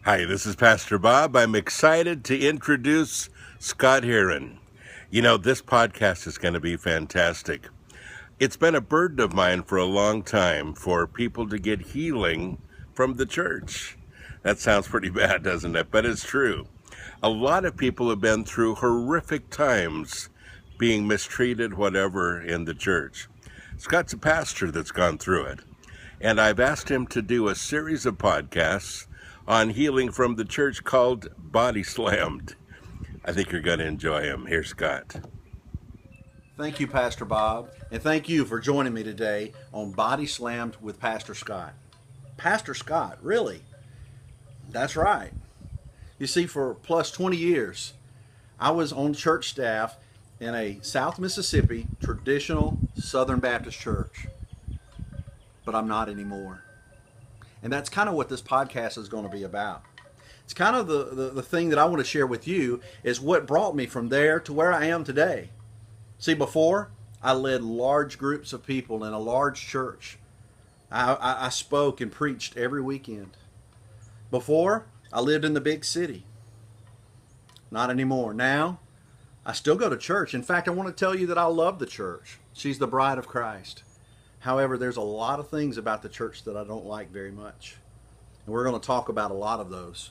Hi, this is Pastor Bob. I'm excited to introduce Scott Heron. This podcast is going to be fantastic. It's been a burden of mine for a long time for people to get healing from the church. That sounds pretty bad, doesn't it? But it's true. A lot of people have been through horrific times being mistreated, whatever, in the church. Scott's a pastor that's gone through it. And I've asked him to do a series of podcasts on healing from the church called Body Slammed. I think you're going to enjoy him. Here's Scott. Thank you, Pastor Bob, and thank you for joining me today on Body Slammed with Pastor Scott. Pastor Scott, really? That's right. You see, for plus 20 years, I was on church staff in a South Mississippi traditional Southern Baptist church, but I'm not anymore. And that's kind of what this podcast is going to be about. It's kind of the thing that I want to share with you is what brought me from there to where I am today. See, before, I led large groups of people in a large church. I spoke and preached every weekend. Before, I lived in the big city. Not anymore. Now, I still go to church. In fact, I want to tell you that I love the church. She's the bride of Christ. However, there's a lot of things about the church that I don't like very much. And we're going to talk about a lot of those.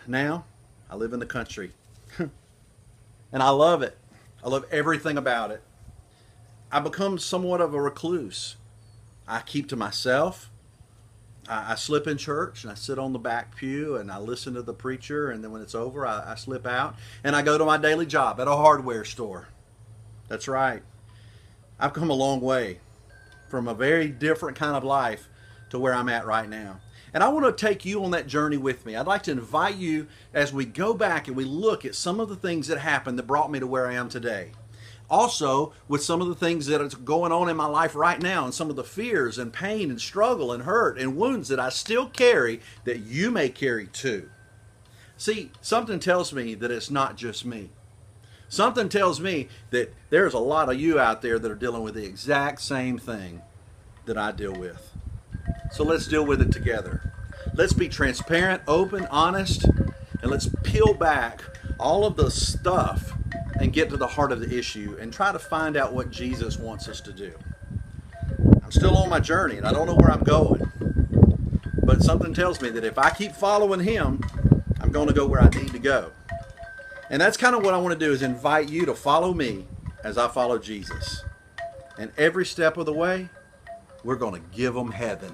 Now, I live in the country. And I love it. I love everything about it. I become somewhat of a recluse. I keep to myself. I slip in church and I sit on the back pew and I listen to the preacher, and then when it's over, I slip out and I go to my daily job at a hardware store. That's right. I've come a long way from a very different kind of life to where I'm at right now. And I want to take you on that journey with me. I'd like to invite you as we go back and we look at some of the things that happened that brought me to where I am today. Also, with some of the things that are going on in my life right now, and some of the fears and pain and struggle and hurt and wounds that I still carry that you may carry too. See, something tells me that it's not just me. Something tells me that there's a lot of you out there that are dealing with the exact same thing that I deal with. So let's deal with it together. Let's be transparent, open, honest, and let's peel back all of the stuff and get to the heart of the issue and try to find out what Jesus wants us to do. I'm still on my journey and I don't know where I'm going. But something tells me that if I keep following Him, I'm going to go where I need to go. And that's kind of what I want to do, is invite you to follow me as I follow Jesus. And every step of the way, we're going to give them heaven.